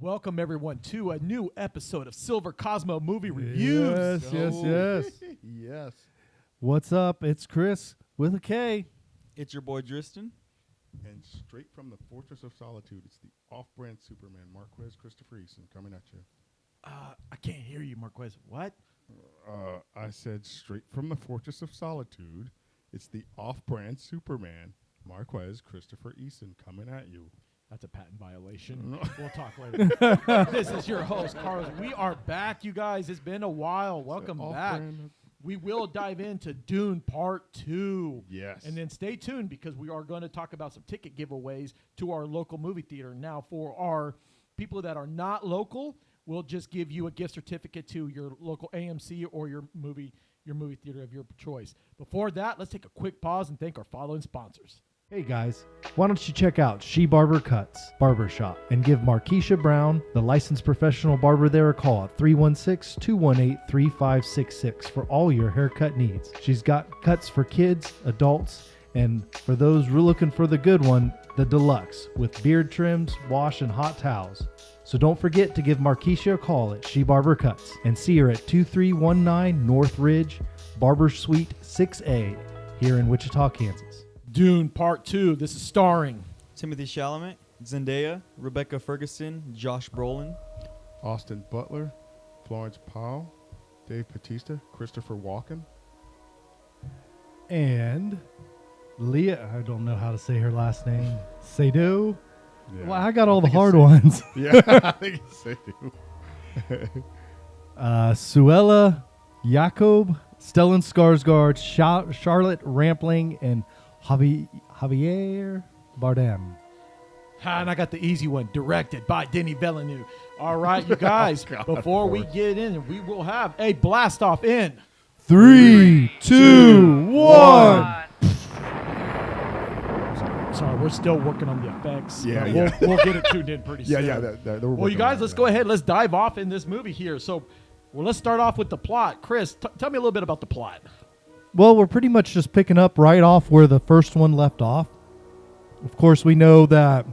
Welcome, everyone, to a new episode of Silver Cosmo Movie Reviews. Yes. What's up? It's Chris with a K. It's your boy Dristan. And straight from the Fortress of Solitude, it's the off-brand Superman, Marquez Christopher Easton, coming at you. I can't hear you, Marquez. What? I said straight from the Fortress of Solitude, it's the off-brand Superman, Marquez Christopher Easton, coming at you. That's a patent violation. We'll talk later. This is your host, Carlos. We are back, you guys. It's been a while. Welcome back. We will dive into Dune Part 2. Yes. And then stay tuned because we are going to talk about some ticket giveaways to our local movie theater. Now, for our people that are not local, we'll just give you a gift certificate to your local AMC or your movie theater of your choice. Before that, let's take a quick pause and thank our following sponsors. Hey guys, why don't you check out She Barber Cuts Barbershop and give Markeisha Brown, the licensed professional barber there, a call at 316-218-3566 for all your haircut needs. She's got cuts for kids, adults, and for those looking for the good one, the deluxe with beard trims, wash, and hot towels. So don't forget to give Markeisha a call at She Barber Cuts and see her at 2319 North Ridge, Barber Suite 6A here in Wichita, Kansas. Dune Part 2. This is starring Timothy Chalamet, Zendaya, Rebecca Ferguson, Josh Brolin, Austin Butler, Florence Pugh, Dave Bautista, Christopher Walken. And Leah, I don't know how to say her last name. Seydoux. Yeah. Well, I got all the hard ones. Yeah, I think it's Seydoux. Suella Jacob, Stellan Skarsgård, Charlotte Rampling, and Javier Bardem. And I got the easy one, directed by Denis Villeneuve. All right, you guys, before we get in, we will have a blast off in 3, 2, 1. Sorry, we're still working on the effects. Yeah, We'll get it tuned in pretty soon. Well, You guys, let's go ahead. Let's dive off in this movie here. So, let's start off with the plot. Chris, tell me a little bit about the plot. Well, we're pretty much just picking up right off where the first one left off. Of course, we know that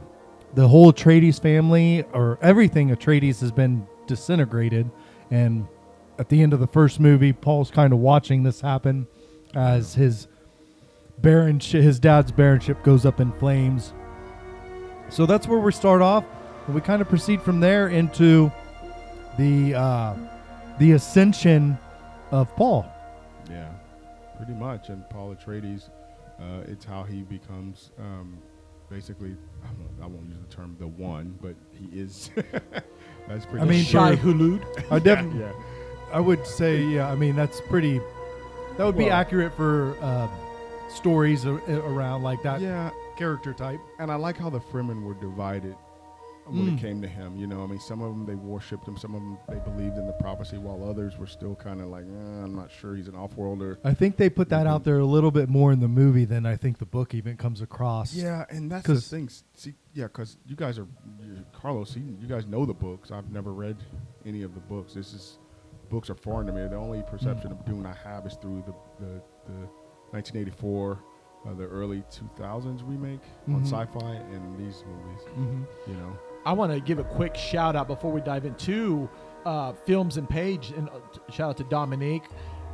the whole Atreides family, or everything Atreides, has been disintegrated. And at the end of the first movie, Paul's kind of watching this happen as his dad's baronship goes up in flames. So that's where we start off. And we kind of proceed from there into the ascension of Paul. Yeah. Pretty much, and Paul Atreides, it's how he becomes basically. I won't use the term "the one," but he is. That's pretty. I mean, Shai Hulud. I definitely. Yeah. I would say, yeah. I mean, that's pretty. That would be accurate for stories around like that. Yeah, character type. and I like how the Fremen were divided when it came to him. You know, I mean, some of them they worshipped him, some of them they believed in the prophecy, while others were still kind of like, I'm not sure, he's an off-worlder. I think they put that out there a little bit more in the movie than I think the book even comes across. Yeah, and that's the thing. See, yeah, because you guys are, Carlos, you guys know the books. I've never read any of the books. Books are foreign to me. The only perception of Dune I have is through the 1984, the early 2000s remake on sci-fi and these movies. You know. I want to give a quick shout out before we dive into Films and Page, and shout out to Dominique.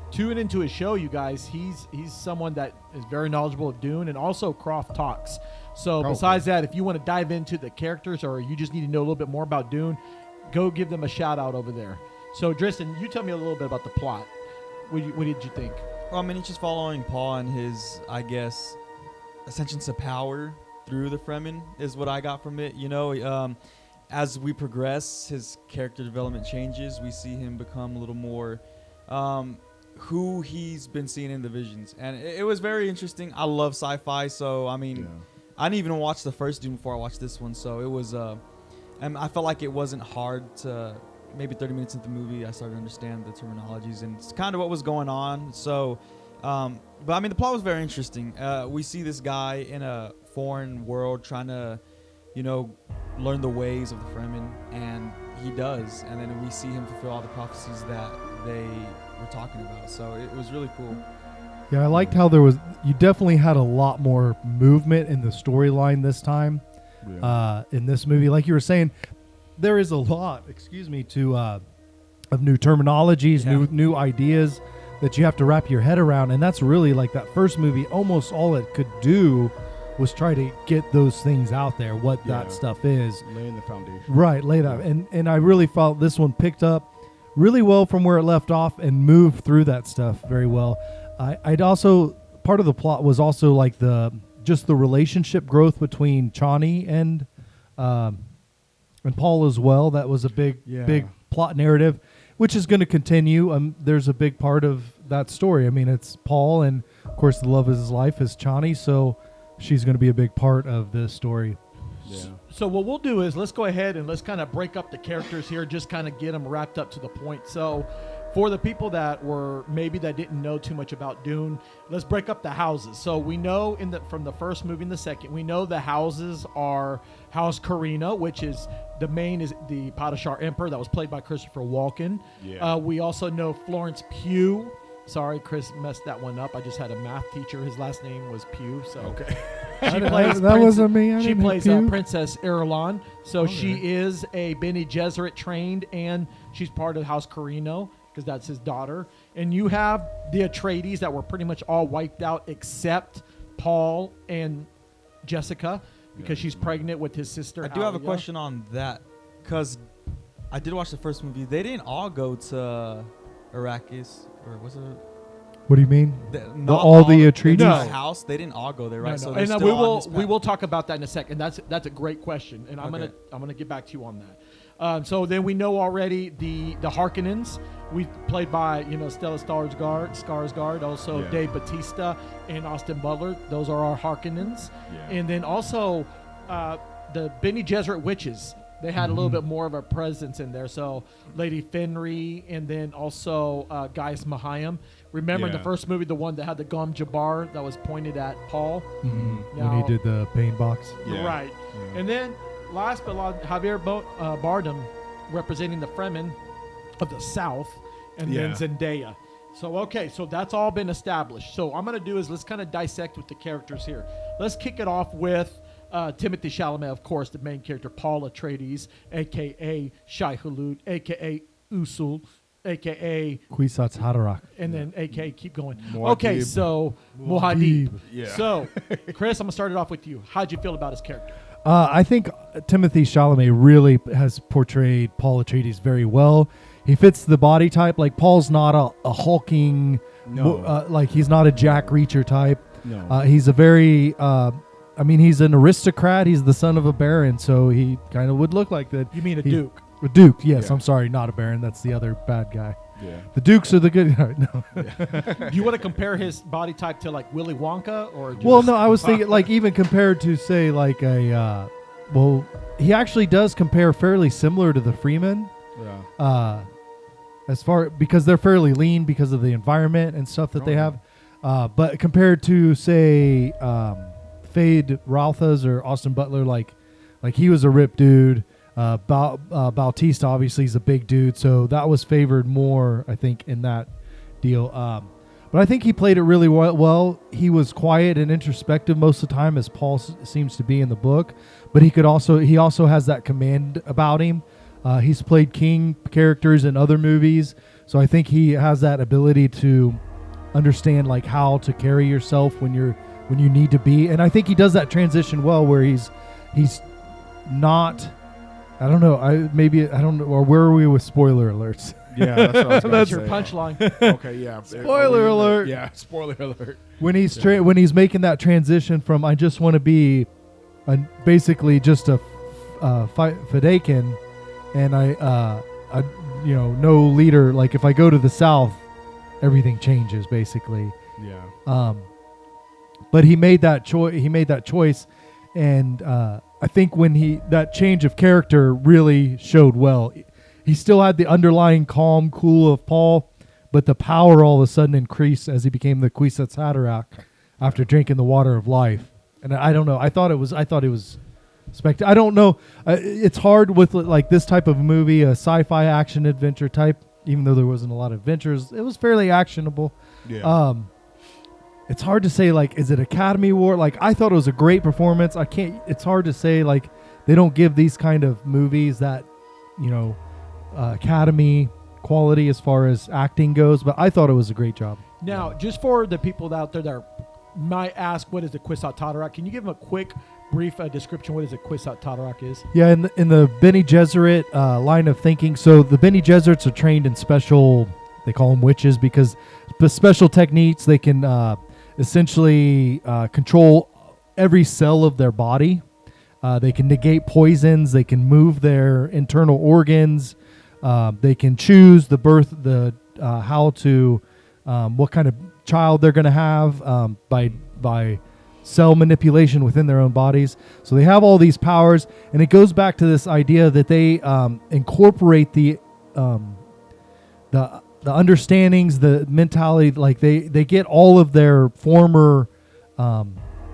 Tune into his show, you guys. He's someone that is very knowledgeable of Dune, and also Croft Talks. So besides that, if you want to dive into the characters or you just need to know a little bit more about Dune, go give them a shout out over there. So Dristan, you tell me a little bit about the plot. What did you think? Well, I mean, it's just following Paul and his, I guess, ascension to power through the Fremen is what I got from it. You know, as we progress, his character development changes. We see him become a little more who he's been seeing in the visions. And it was very interesting. I love sci-fi, so, I mean, I didn't even watch the first Dune before I watched this one. So it was, and I felt like it wasn't hard to, maybe 30 minutes into the movie, I started to understand the terminologies, and it's kind of what was going on. So, but I mean, the plot was very interesting. We see this guy in a foreign world trying to, you know, learn the ways of the Fremen, and he does. And then we see him fulfill all the prophecies that they were talking about. So it was really cool. Yeah, I liked how you definitely had a lot more movement in the storyline this time in this movie. Like you were saying, there is a lot, to of new terminologies, new ideas that you have to wrap your head around, and that's really like that first movie. Almost all it could do was try to get those things out there, what that stuff is, laying the foundation. right, laid out, and I really felt this one picked up really well from where it left off and moved through that stuff very well. I'd also part of the plot was also like the relationship growth between Chani and Paul as well. That was a big plot narrative, which is going to continue. There's a big part of that story. I mean, it's Paul, and of course, the love of his life is Chani, so she's going to be a big part of this story. Yeah. So what we'll do is let's go ahead and let's kind of break up the characters here, just kind of get them wrapped up to the point. So for the people that didn't know too much about Dune, let's break up the houses. So we know from the first movie and the second, we know the houses are House Carino, which is the main is the Padishar Emperor that was played by Christopher Walken. Yeah. We also know Florence Pugh. Sorry, Chris messed that one up. I just had a math teacher. His last name was Pugh. So Okay. she plays that wasn't me. She plays Princess Irulan. So she is a Bene Gesserit trained, and she's part of House Carino because that's his daughter. And you have the Atreides that were pretty much all wiped out except Paul and Jessica because she's pregnant with his sister. I do have a Alia. question on that because I did watch the first movie. They didn't all go to Arrakis, or was it? What do you mean? Not all the Atreides? the No. house. They didn't all go there, right? No, So no. they're And still on his we path. will talk about that in a second. That's a great question, and I'm Okay. gonna get back to you on that. So then we know already the Harkonnens, we played by Stella Skarsgård, also Yeah. Dave Bautista and Austin Butler. Those are our Harkonnens, Yeah. and then also the Bene Gesserit witches. They had a little bit more of a presence in there. So Lady Fenry, and then also Gaius Mahayam. Remember in the Yeah. first movie, the one that had the Gom Jabbar that was pointed at Paul? When Now- he did the pain box. Yeah. Right. Yeah. And then last but not Javier Bardem representing the Fremen of the South, and Yeah. then Zendaya. So that's all been established. So I'm going to do is let's kind of dissect with the characters here. Let's kick it off with Timothy Chalamet, of course, the main character, Paul Atreides, a.k.a. Shai Hulud, a.k.a. Usul, a.k.a. Kwisatz Haderach. and then a.k.a. keep going. Muad'Dib. Okay, so Muad'Dib. Yeah. So, Chris, I'm going to start it off with you. How'd you feel about his character? I think Timothy Chalamet really has portrayed Paul Atreides very well. He fits the body type. Like, Paul's not a hulking, No. like he's not a Jack Reacher type. No. He's a very, he's an aristocrat. He's the son of a baron, so he kind of would look like that. You mean a He- duke? A duke, yes. Yeah. I'm sorry, not a baron. That's the other bad guy. Yeah. The dukes are the good guy. No. Do you want to compare his body type to like Willy Wonka or? Just, Well, no, I was thinking like even compared to say like he actually does compare fairly similar to the Freeman. Yeah. Because they're fairly lean because of the environment and stuff that they Oh, have. But compared to say Fade Ralphas or Austin Butler, like he was a ripped dude. Bautista obviously is a big dude, so that was favored more, I think, in that deal. But I think he played it really well. He was quiet and introspective most of the time, as Paul seems to be in the book. But he also has that command about him. He's played king characters in other movies, so I think he has that ability to understand like how to carry yourself when you need to be. And I think he does that transition well, where he's not. I don't know. I don't know. Or where are we with spoiler alerts? Yeah, that's what I was gonna That's your say. punchline. Okay, yeah. Spoiler alert. Yeah, spoiler alert. When he's making that transition from I just want to be basically just a Fedaykin, and I no leader. Like if I go to the South, everything changes basically. Yeah. But he made that choice, and I think when that change of character really showed well. He still had the underlying calm, cool of Paul, but the power all of a sudden increased as he became the Kwisatz Haderach after drinking the water of life. And I don't know. I thought it was spectacular. I don't know. It's hard with like this type of movie, a sci-fi action adventure type. Even though there wasn't a lot of adventures, it was fairly actionable. Yeah. It's hard to say, like, is it Academy Award? Like, I thought it was a great performance. It's hard to say, like, they don't give these kind of movies that Academy quality as far as acting goes, but I thought it was a great job. Now, just for the people out there that might ask, what is the Kwisatz Haderach? Can you give them a quick, brief description what is a Kwisatz Haderach is? Yeah, in the Bene Gesserit line of thinking, so the Bene Gesserits are trained in special, they call them witches because the special techniques, they can essentially control every cell of their body. They can negate poisons. They can move their internal organs. They can choose what kind of child they're going to have by cell manipulation within their own bodies. So they have all these powers, and it goes back to this idea that they incorporate the understandings, the mentality, like they get all of their former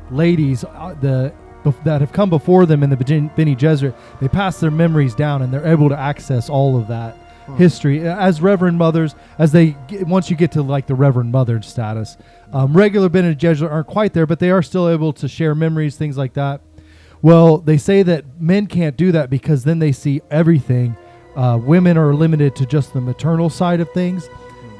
ladies that have come before them in the Bene Gesserit. They pass their memories down, and they're able to access all of that history as Reverend Mothers. Once you get to like the Reverend Mother status, regular Bene Gesserit aren't quite there, but they are still able to share memories, things like that. Well, they say that men can't do that because then they see everything. Women are limited to just the maternal side of things,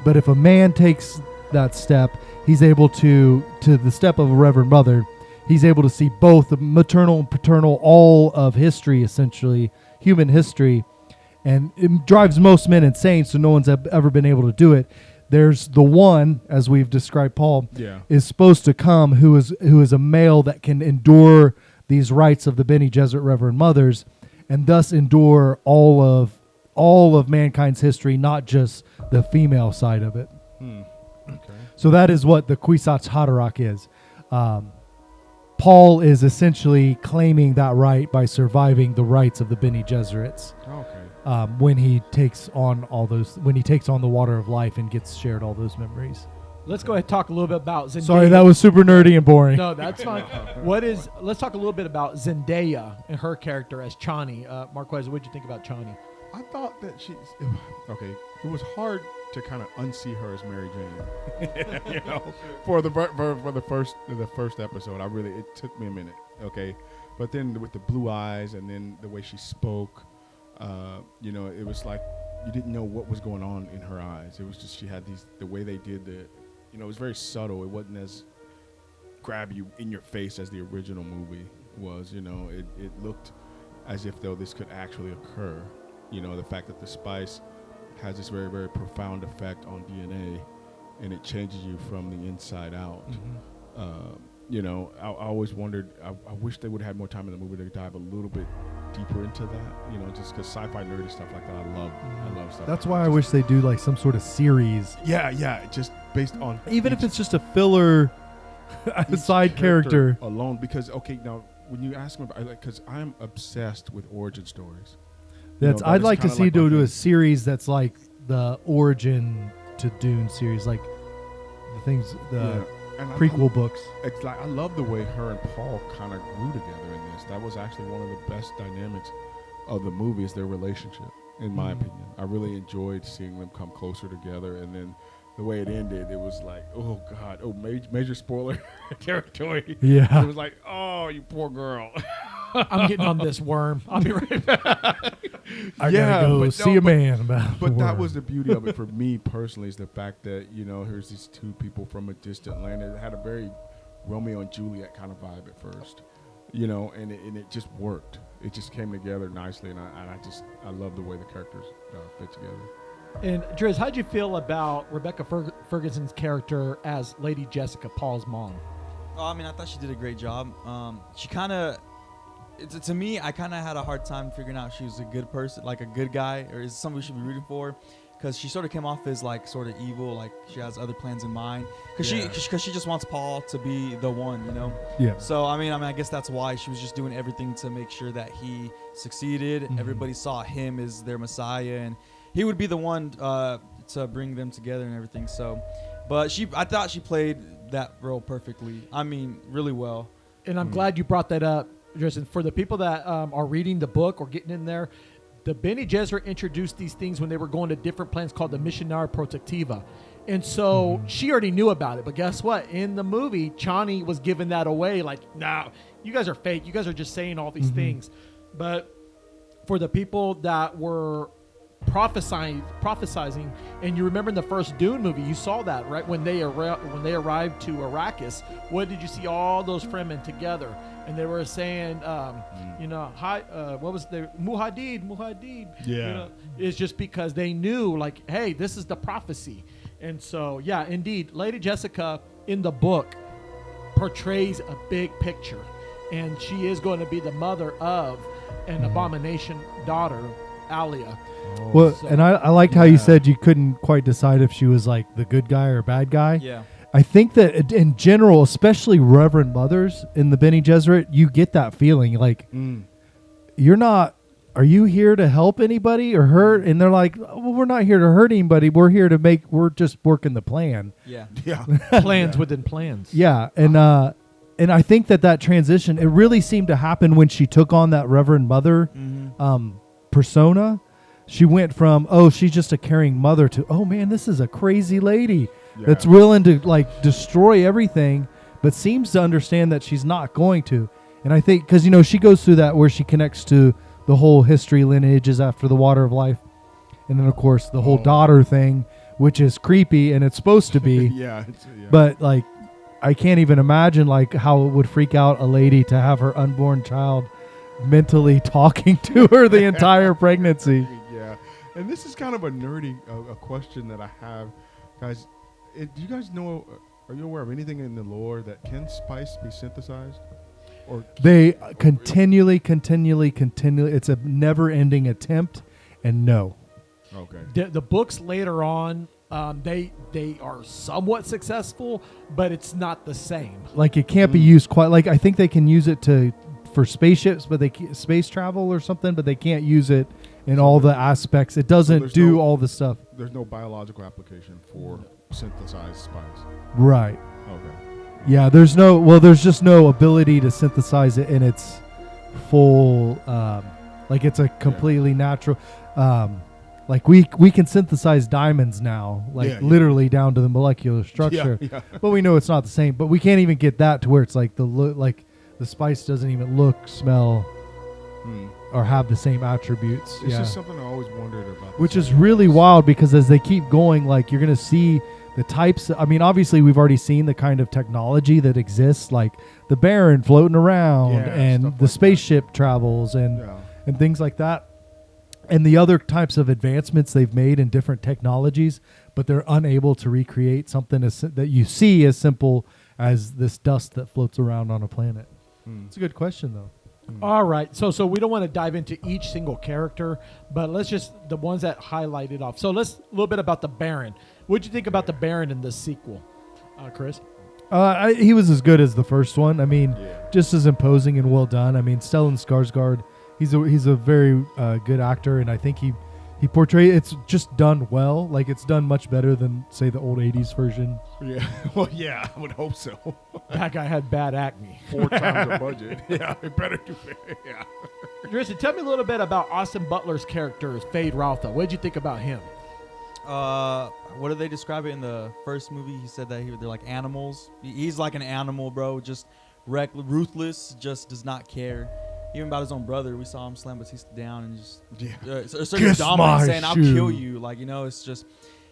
but if a man takes that step, he's able to the step of a Reverend Mother. He's able to see both the maternal and paternal, all of history, essentially, human history. And it drives most men insane, so no one's ever been able to do it. There's the one, as we've described Paul, is supposed to come who is a male that can endure these rites of the Bene Gesserit Reverend Mothers and thus endure all of mankind's history, not just the female side of it. Okay. So that is what the Kwisatz Haderach is. Paul is essentially claiming that right by surviving the rites of the Bene Gesserits. Okay. When he takes on the water of life and gets shared all those memories. Let's go ahead and talk a little bit about Zendaya. Sorry, that was super nerdy and boring. No, that's fine. Let's talk a little bit about Zendaya and her character as Chani. Marquez, what did you think about Chani? I thought that it was hard to kind of unsee her as Mary Jane. For the first episode, it took me a minute. Okay, but then with the blue eyes and then the way she spoke, it was like you didn't know what was going on in her eyes. It was just she had the way they did it was very subtle. It wasn't as grab you in your face as the original movie was. It looked as if though this could actually occur. The fact that the spice has this very, very profound effect on DNA, and it changes you from the inside out. Mm-hmm. I always wondered, I wish they would have had more time in the movie to dive a little bit deeper into that, just because sci-fi nerdy stuff like that, I love stuff. That's why I wish they do like some sort of series. Yeah, just based on... Even if it's just a filler side character alone, because, now, when you ask me about, because I'm obsessed with origin stories. I'd like to see do a series that's like the origin to Dune series, like the things, prequel books. It's like I love the way her and Paul kind of grew together in this. That was actually one of the best dynamics of the movie, is their relationship, in my opinion. I really enjoyed seeing them come closer together, and then the way it ended, it was like, oh God, major spoiler territory. Yeah, it was like, oh, you poor girl. I'm getting on this worm. I'll be right back. I gotta go see a man about. But that was the beauty of it for me personally, is the fact that here's these two people from a distant land. It had a very Romeo and Juliet kind of vibe at first, and it just worked. It just came together nicely, and I love the way the characters fit together. And Driz, how'd you feel about Rebecca Ferguson's character as Lady Jessica, Paul's mom? I thought she did a great job. She kind of. To me, I kind of had a hard time figuring out if she was a good person, like a good guy, or is someone we should be rooting for, because she sort of came off as like sort of evil, like she has other plans in mind, because she just wants Paul to be the one, Yeah. So I guess that's why she was just doing everything to make sure that he succeeded. Mm-hmm. Everybody saw him as their Messiah, and he would be the one to bring them together and everything. So, but I thought she played that role perfectly. Really well. And I'm glad you brought that up. For the people that are reading the book or getting in there, the Bene Gesserit introduced these things when they were going to different planets called the Missionaria Protectiva. And so she already knew about it. But guess what? In the movie, Chani was giving that away. Like, no, you guys are fake. You guys are just saying all these things. But for the people that were prophesizing, and you remember in the first Dune movie, you saw that, right? When they arrived to Arrakis, what did you see? All those Fremen together, and they were saying, hi, what was the Muhadid? Yeah. It's just because they knew, like, hey, this is the prophecy. And so, yeah, indeed, Lady Jessica in the book portrays a big picture, and she is going to be the mother of an abomination daughter, Alia. Well, So- and I liked how you said you couldn't quite decide if she was like the good guy or bad guy. Yeah. I think that in general, especially Reverend Mothers in the Bene Gesserit, you get that feeling like you're not. Are you here to help anybody or hurt? And they're like, well, we're not here to hurt anybody. We're here to make. We're just working the plan. Yeah. Yeah. plans within plans. Yeah, and I think that transition, it really seemed to happen when she took on that Reverend Mother persona. She went from, oh, she's just a caring mother to, oh man, this is a crazy lady that's willing to like destroy everything, but seems to understand that she's not going to. And I think because she goes through that where she connects to the whole history lineages after the Water of Life, and then of course the whole daughter thing, which is creepy and it's supposed to be. Yeah. But like, I can't even imagine like how it would freak out a lady to have her unborn child mentally talking to her the entire pregnancy. Yeah. And this is kind of a nerdy a question that I have, guys. Do you guys know? Are you aware of anything in the lore that can spice be synthesized? Or They continually. It's a never-ending attempt, and no. okay. The books later on, they are somewhat successful, but it's not the same. Like it can't be used quite. Like I think they can use it for spaceships, but space travel or something, but they can't use it in all the aspects. It doesn't do all the stuff. There's no biological application for synthesized spice. Right. Okay. Yeah. There's just no ability to synthesize it in its full. Like it's a completely natural. Like we can synthesize diamonds now, like literally down to the molecular structure. Yeah. But we know it's not the same. But we can't even get that to where it's like the spice doesn't even look, smell, or have the same attributes. It's just something I always wondered about. Which is really wild because as they keep going, like you're going to see the types. I mean, obviously we've already seen the kind of technology that exists, like the Baron floating around and the spaceship travels and things like that. And the other types of advancements they've made in different technologies, but they're unable to recreate something that you see as simple as this dust that floats around on a planet. It's a good question, though. All right, so we don't want to dive into each single character, but let's just the ones that highlighted off. So let's a little bit about the Baron. What did you think about the Baron in this sequel, Chris? He was as good as the first one. I mean, just as imposing and well done. I mean, Stellan Skarsgård, he's a very good actor, and I think he portrayed it's just done well. Like it's done much better than say the old '80s version. Yeah. Well, yeah, I would hope so. That guy had bad acne. 4 times the budget. Yeah, it better do it. Yeah. Tristan, tell me a little bit about Austin Butler's character, Fade Ralpha. What did you think about him? What did they describe it in the first movie? He said that they're like animals. He's like an animal, bro. Just ruthless. Just does not care. Even about his own brother, we saw him slam Batista down and just asserting dominance, saying, "I'll kill you." Like it's just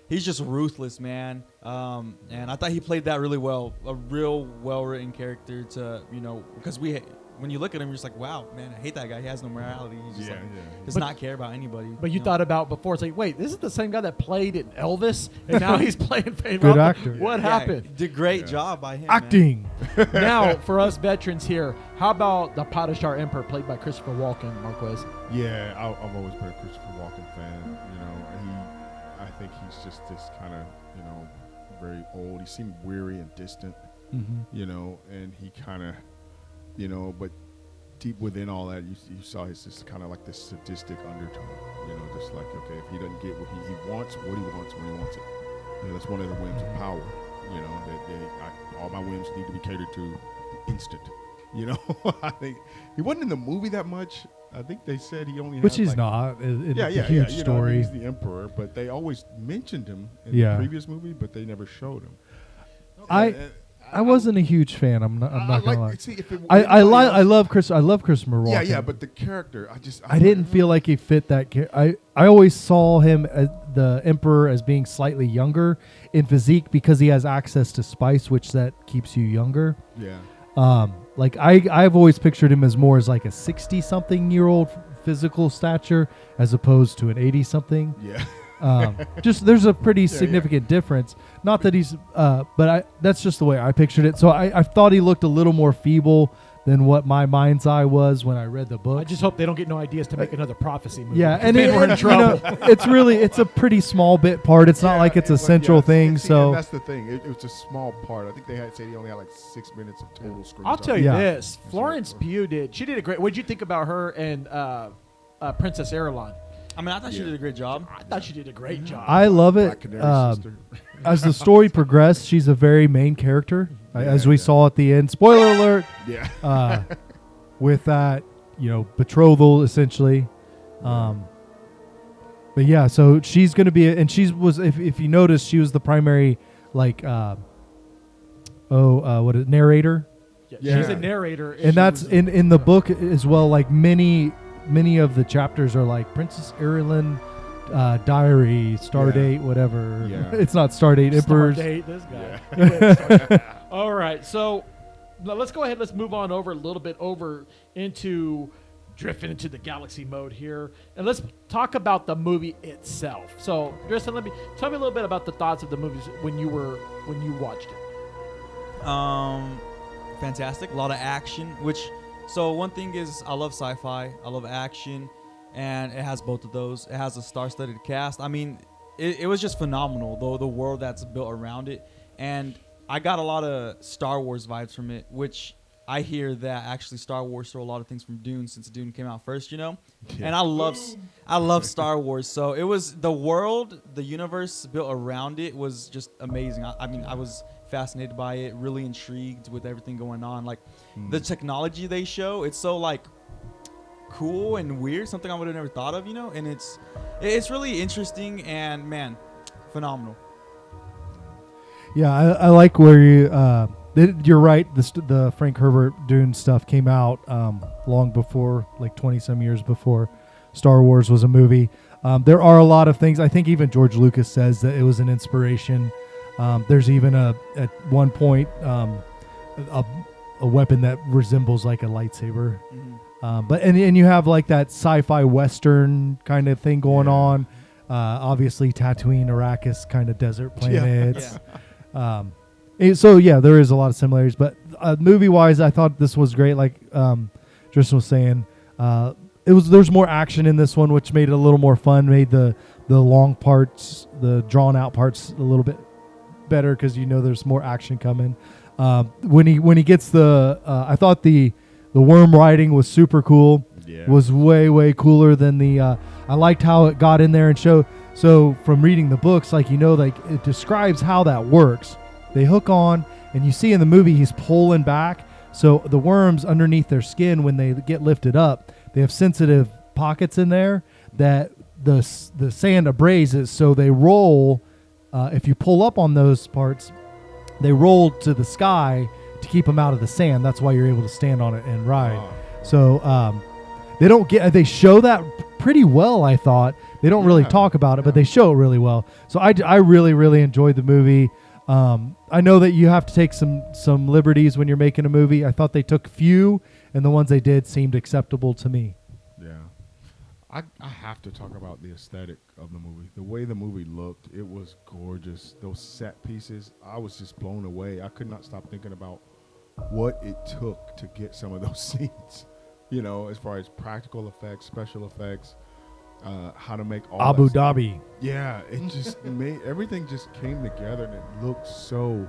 he's just ruthless, man. And I thought he played that really well. A real well-written character to because when you look at him, you're just like, wow, man, I hate that guy. He has no morality. He's just does not care about anybody. But you thought about before, it's like, wait, this is the same guy that played in Elvis, and now he's playing Fade Good Ralph. actor. What happened? Did a great job by him. Acting. Now, for us veterans here, how about the Padishar Emperor played by Christopher Walken, Marquez? Yeah, I've always been a Christopher Walken fan. I think he's just this kind of, very old. He seemed weary and distant, and he kind of, but deep within all that, you saw his just kind of like this sadistic undertone, just like, okay, if he doesn't get what he wants, what he wants when he wants it. That's one of the whims of power, that all my whims need to be catered to instant. I think he wasn't in the movie that much. I think they said he only Which had he's not. It's a huge You know, story. he's the emperor, but they always mentioned him in the previous movie, but they never showed him. I I wasn't a huge fan. I'm not gonna lie. See, if it, I love Christopher Walken. Yeah, but the character, I didn't feel like he fit that. I always saw him as the Emperor as being slightly younger in physique because he has access to spice, which that keeps you younger. Yeah. Like I've always pictured him as more as like a 60-something-year-old physical stature as opposed to an 80-something. Yeah. Just there's a pretty significant difference. Not that he's, but that's just the way I pictured it. So I thought he looked a little more feeble than what my mind's eye was when I read the book. I just hope they don't get no ideas to make another prophecy movie. Yeah, and then we're in trouble. It's a pretty small bit part. It's not like it's a central thing. So that's the thing. It was a small part. I think they said he only had like 6 minutes of total screen. I'll tell time. you Yeah. this: Florence Pugh she did a great. What did you think about her and Princess Irulan? I mean, I thought she did a great job. I thought she did a great job. I love Black it. Canary sister. As the story progressed, she's a very main character, as we saw at the end. Spoiler alert. Yeah. With that, betrothal essentially. But yeah, so she's going to be, and she was, if you notice, she was the primary, narrator. Yeah. She's a narrator, And that's in the book as well. Like many of the chapters are like Princess Irulan, diary, star date, whatever. Yeah. It's not star date. Emperor's. Date, this guy. All right, so now let's go ahead. Let's move on over a little bit into drifting into the galaxy mode here, and let's talk about the movie itself. So, Tristan, tell me a little bit about the thoughts of the movies when you watched it. Fantastic. A lot of action, so one thing is I love sci-fi, I love action, and it has both of those. It has a star-studded cast. I mean, it was just phenomenal, though, the world that's built around it. And I got a lot of Star Wars vibes from it, which I hear that actually Star Wars stole a lot of things from Dune since Dune came out first, And I love Star Wars. So it was the world, the universe built around it was just amazing. I mean, I was fascinated by it, really intrigued with everything going on. Like the technology they show, it's so cool and weird, something I would have never thought of, and it's really interesting and man, phenomenal. Yeah, I like where you're right. The Frank Herbert Dune stuff came out long before, 20 some years before Star Wars was a movie. There are a lot of things. I think even George Lucas says that it was an inspiration. There's even at one point a weapon that resembles like a lightsaber. Mm-hmm. But you have like that sci-fi western kind of thing going on. Obviously Tatooine, Arrakis kind of desert planets. So yeah, there is a lot of similarities. But movie wise, I thought this was great. Like Tristan was saying, there's more action in this one, which made it a little more fun. Made the long parts, the drawn out parts, a little bit better because there's more action coming. When he gets I thought the worm riding was super cool. Yeah. Was way cooler than the. I liked how it got in there and show. So from reading the books, it describes how that works. They hook on, and you see in the movie he's pulling back. So the worms underneath their skin, when they get lifted up, they have sensitive pockets in there that the sand abrases. So they roll. If you pull up on those parts, they roll to the sky to keep them out of the sand. That's why you're able to stand on it and ride. Oh. So they show that pretty well. I thought they don't really talk about it, but they show it really well. So I really enjoyed the movie. I know that you have to take some liberties when you're making a movie. I thought they took few, and the ones they did seemed acceptable to me. Yeah. I have to talk about the aesthetic of the movie. The way the movie looked, it was gorgeous. Those set pieces, I was just blown away. I could not stop thinking about what it took to get some of those scenes, as far as practical effects, special effects, how to make all Abu that stuff. Dhabi. Yeah, it just made everything just came together, and it looked so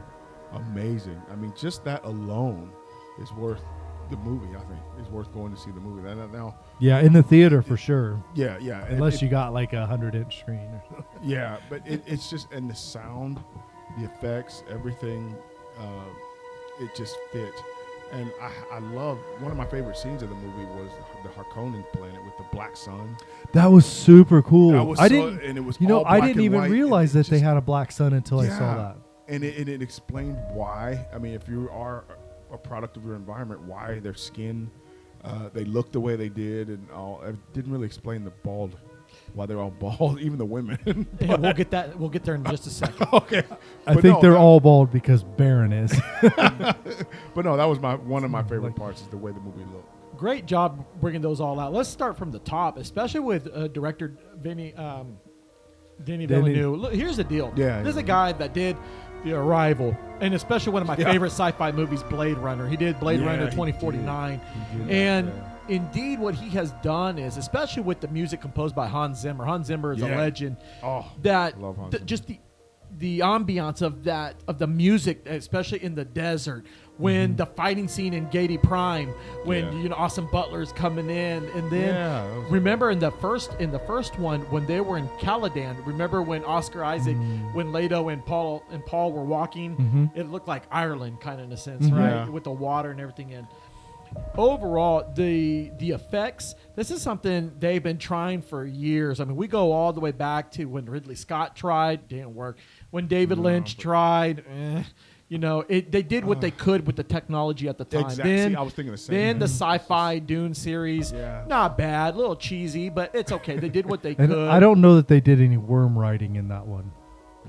amazing. I mean, just that alone is worth the movie. I think is worth going to see the movie. Now, Yeah, in the theater for sure. yeah. Unless you got like a 100-inch screen or something. Yeah, but it's just, and the sound, the effects, everything, it just fit. And I love, one of my favorite scenes of the movie was the Harkonnen planet with the black sun. That was super cool. That was I so- didn't, and it was you know, all I black didn't and even white, realize and that they had a black sun until I saw that. and it explained why. I mean, if you are a product of your environment, why their skin, they looked the way they did, and all. It didn't really explain the bald, why they're all bald, even the women. Yeah, we'll get that. We'll get there in just a second. Okay, I But think no, they're that- all bald because Baron is. But no, that was one of my favorite parts is the way the movie looked. Great job bringing those all out. Let's start from the top, especially with director Denis Villeneuve. Look, here's the deal. Yeah, This is yeah. a guy that did The Arrival, and especially one of my Yeah. favorite sci-fi movies, Blade Runner. He did Blade Yeah, Runner he 2049. did. And Yeah. indeed, what he has done is, especially with the music composed by Hans Zimmer. Hans Zimmer is a Yeah. legend. Oh, That love Hans Zimmer. just the ambiance of the music, especially in the desert, when the fighting scene in Gady Prime, when Yeah. Austin Butler's coming in, and then Yeah, that was- remember in the first one when they were in Caladan. Remember when Oscar Isaac, when Leto and Paul were walking, it looked like Ireland, kind of in a sense, right, Yeah. with the water and everything in. Overall, the effects, this is something they've been trying for years. I mean, we go all the way back to when Ridley Scott tried, didn't work. When David Lynch tried, they did what they could with the technology at the time. Exactly. Then, See, I was thinking the same. then the sci-fi Dune series, Yeah. not bad, a little cheesy, but it's okay. They did what they And could. I don't know that they did any worm writing in that one.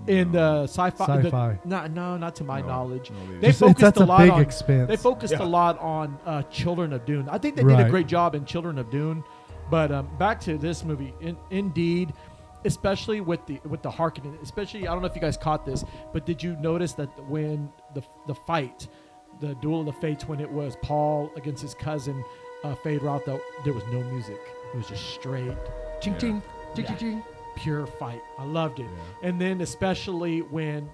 In the sci-fi, Sci-fi. no, not to my No, knowledge. no, they They Just- focused that's a a lot big on expense. They focused Yeah. a lot on Children of Dune. I think they did a Right. great job in Children of Dune. But back to this movie, indeed, especially with the Harkonnen, especially I don't know if you guys caught this, but did you notice that when the fight, the Duel of the Fates, when it was Paul against his cousin Fade-Rauth, there was no music. It was just straight ching Yeah. ching ching ching ching, pure fight. I loved it. Yeah. And then especially when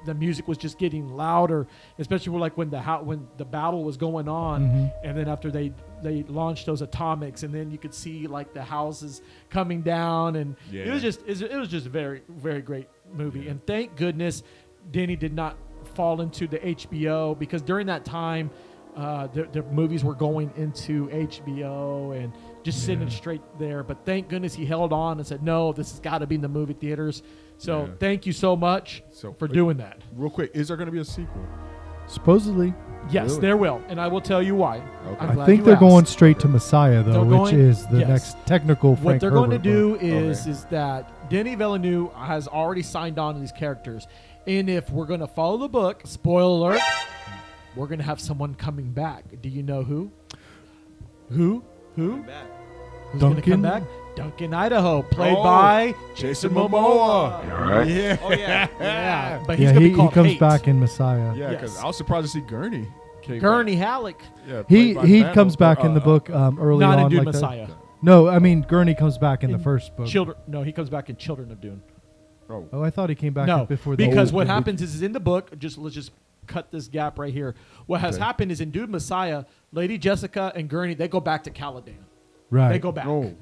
the music was just getting louder, especially when the battle was going on, and then after they launched those atomics, and then you could see like the houses coming down, and it Yeah. was just a very, very great movie. And thank goodness Denny did not fall into the HBO, because during that time the movies were going into HBO and just sitting straight there. But thank goodness he held on and said, no, this has got to be in the movie theaters. So Yeah. thank you so much for doing that. Real quick, is there going to be a sequel? Supposedly. Yes, Really? there will. And I will tell you why. Okay. I'm I glad think you they're asked. going straight to Messiah, though, They're which going- is the yes. next technical Frank What they're going to Herbert do book. is that Denis Villeneuve has already signed on to these characters. And if we're going to follow the book, spoiler alert, we're going to have someone coming back. Do you know who? Who? Back. Who's going to come Duncan? back? Duncan, Idaho, played Oh, by Jason Momoa. Momoa. Yeah. Oh yeah. Yeah, but he's Yeah, going to he be called comes Hate. back in Messiah. Yeah, because Yes. I was surprised to see Gurney. came Gurney back. Halleck. Yeah, He played by he Vandal, comes back or, in the book early Not on. in Dune like that. Messiah. No, I mean Gurney comes back in the In first book. No, he comes back in Children of Dune. Oh, Oh, I thought he came back No, before the because old what movie. happens is in the book. Let's just cut this gap right here. What has Okay. happened is in Dune Messiah, Lady Jessica and Gurney, they go back to Caladan. Right. They go back, oh,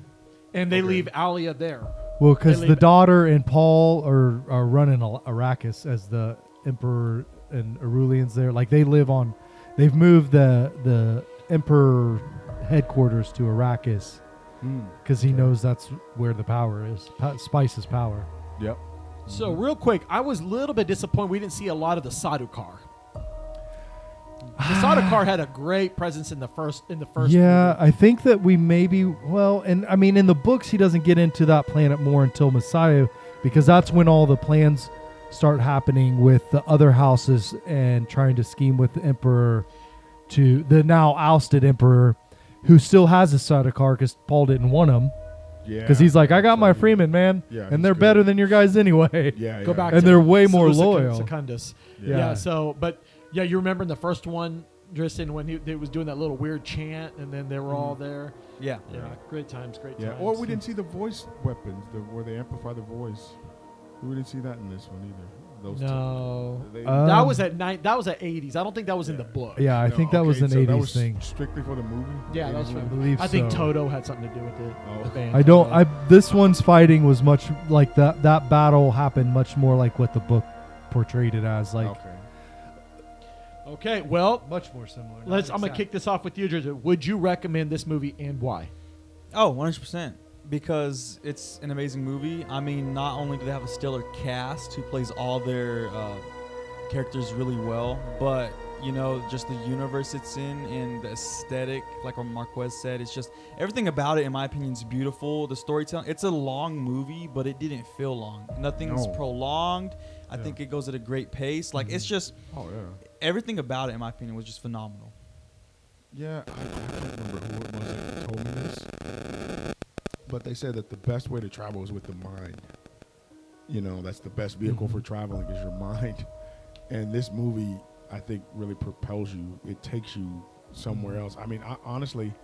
and they okay. leave Alia there. Well, because They the leave- daughter and Paul are running Arrakis as the Emperor and Arulians there. Like they've moved the Emperor headquarters to Arrakis because he knows that's where the power is. Spice is power. Yep. So real quick, I was a little bit disappointed we didn't see a lot of the Sadukar. The Sadukar had a great presence in the first. Yeah, movie. I think that we and I mean in the books he doesn't get into that planet more until Messiah, because that's when all the plans start happening with the other houses and trying to scheme with the Emperor, to the now ousted Emperor, who still has a Sadukar because Paul didn't want him, Yeah. because he's like, I got my Freeman, man, Yeah, and he's they're good. better than your guys anyway. Yeah. Go back, And to they're way more Seleucus loyal. Secundus. Yeah. Yeah. So, but yeah, you remember in the first one, Tristan, when he was doing that little weird chant, and then they were all there. Yeah. Yeah, great times, great Yeah. times. Or we didn't see the voice weapons, where they amplify the voice. We didn't see that in this one either. Those No. two. They- That was at night. That was at 80s. I don't think that was in the book. Yeah, I No, think that was okay, an so 80s that was thing. strictly for the movie. Yeah, that was 80s from. I believe I think so. Toto had something to do with it. Oh. The band I don't. Toto. This one's fighting was much like that. That battle happened much more like what the book portrayed it as. Like Okay. Okay, well, much more similar. I'm gonna kick this off with you, Georgia. Would you recommend this movie and why? Oh, 100%. Because it's an amazing movie. I mean, not only do they have a stellar cast who plays all their characters really well, but just the universe it's in and the aesthetic, like what Marquez said, it's just everything about it, in my opinion, is beautiful. The storytelling, it's a long movie, but it didn't feel long. Nothing's prolonged. I think it goes at a great pace. Like it's just, everything about it, in my opinion, was just phenomenal. Yeah, I can't remember who it was that told me this, but they said that the best way to travel is with the mind. That's the best vehicle for traveling is your mind. And this movie, I think, really propels you. It takes you somewhere else. I mean, I honestly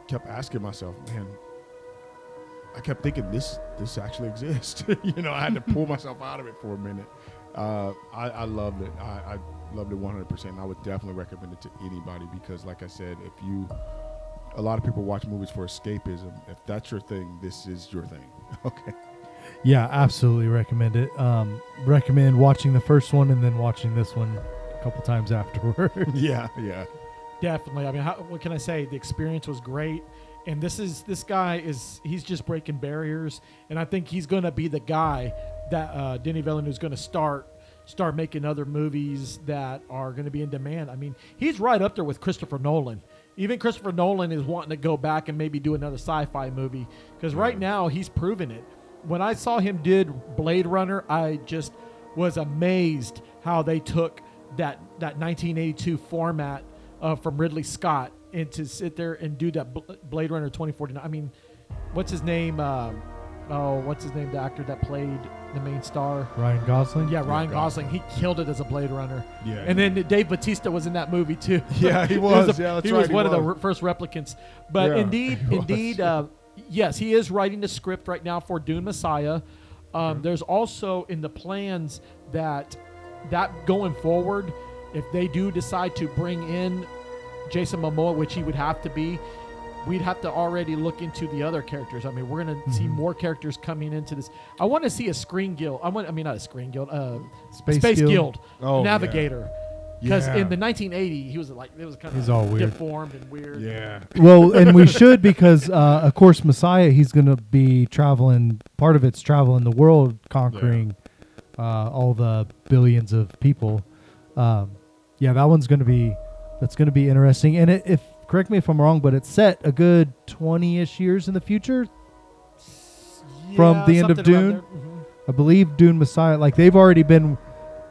kept asking myself, man, I kept thinking this actually exists. I had to pull myself out of it for a minute. I loved it. I loved it 100%. I would definitely recommend it to anybody because, like I said, a lot of people watch movies for escapism. If that's your thing, this is your thing. Okay. Yeah, absolutely recommend it. Recommend watching the first one and then watching this one a couple times afterward. Yeah. Definitely. I mean, what can I say? The experience was great. And this guy he's just breaking barriers. And I think he's going to be the guy that Denis Villeneuve is going to start making other movies that are going to be in demand. I mean, he's right up there with Christopher Nolan. Even Christopher Nolan is wanting to go back and maybe do another sci-fi movie because right now he's proven it. When I saw him did Blade Runner, I just was amazed how they took that 1982 format from Ridley Scott and to sit there and do that Blade Runner 2049. I mean, what's his name? The actor that played the main star? Ryan Gosling? Yeah, Ryan Gosling. He killed it as a Blade Runner. Yeah. And then Dave Bautista was in that movie too. Yeah, he was. He was one of the first replicants. But indeed, yes, he is writing the script right now for Dune Messiah. There's also in the plans that going forward, if they do decide to bring in Jason Momoa, which he would have to be, we'd have to already look into the other characters. I mean, we're going to see more characters coming into this. I want to see a Screen Guild. Not a Screen Guild. Space Guild Navigator. Because in the 1980, he was like, it was kind he's all of weird. deformed and weird. Yeah. Well, and we should because, of course, Messiah, he's going to be traveling. Part of it's traveling the world, conquering all the billions of people. That one's going to be interesting. And if correct me if I'm wrong, but it's set a good 20-ish years in the future from the end of Dune. Mm-hmm. I believe Dune Messiah, like they've already been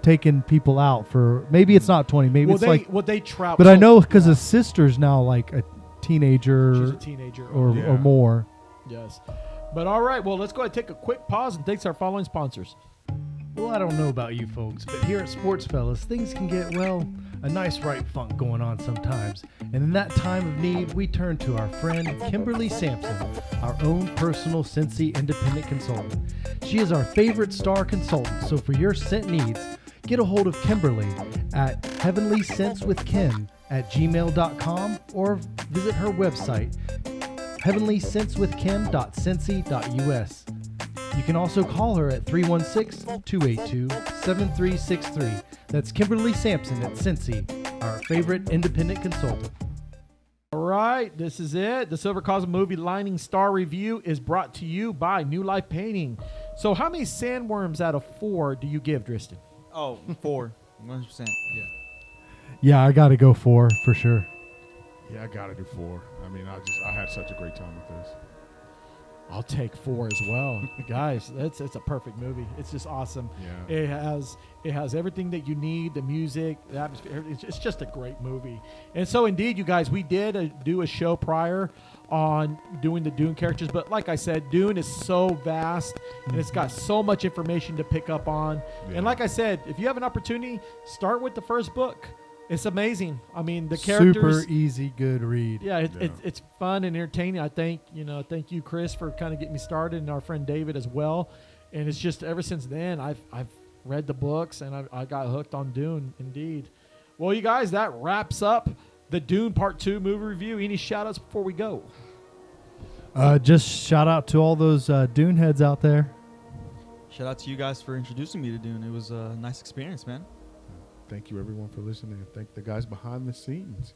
taking people out for, maybe it's not 20, maybe they travel. But I know because his sister's now like a teenager. She's a teenager. Or more. Yes. But all right, well, let's go ahead and take a quick pause and thanks to our following sponsors. Well, I don't know about you folks, but here at Sports Fellas, things can get, a nice right funk going on sometimes. And in that time of need, we turn to our friend Kimberly Sampson, our own personal Cincy independent consultant. She is our favorite star consultant, so for your scent needs, get a hold of Kimberly at heavenlyscentswithkim@gmail.com or visit her website, heavenlyscentswithkim.cincy.us. You can also call her at 316-282-7363. That's Kimberly Sampson at Cincy, our favorite independent consultant. All right, this is it. The Silver Cosmo Movie Lining Star Review is brought to you by New Life Painting. So how many sandworms out of 4 do you give, Dristan? Oh, 4. 100%. Yeah. Yeah, I got to go 4 for sure. Yeah, I got to do 4. I mean, I had such a great time with this. I'll take 4 as well. Guys, it's a perfect movie. It's just awesome. Yeah. It has everything that you need, the music, the atmosphere. It's just a great movie. And so indeed, you guys, we did do a show prior on doing the Dune characters, but like I said, Dune is so vast and it's got so much information to pick up on. Yeah. And like I said, if you have an opportunity, start with the first book. It's amazing. I mean, the characters. Super easy, good read. Yeah, it's fun and entertaining. I thank you, Chris, for kind of getting me started, and our friend David as well. And it's just ever since then, I've read the books and I got hooked on Dune. Indeed. Well, you guys, that wraps up the Dune Part 2 movie review. Any shout outs before we go? Just shout out to all those Dune heads out there. Shout out to you guys for introducing me to Dune. It was a nice experience, man. Thank you, everyone, for listening. Thank the guys behind the scenes.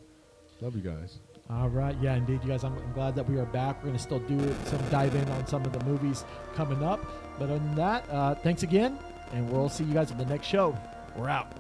Love you guys. All right. Yeah, indeed, you guys. I'm glad that we are back. We're going to still do some dive in on some of the movies coming up. But other than that, thanks again, and we'll see you guys in the next show. We're out.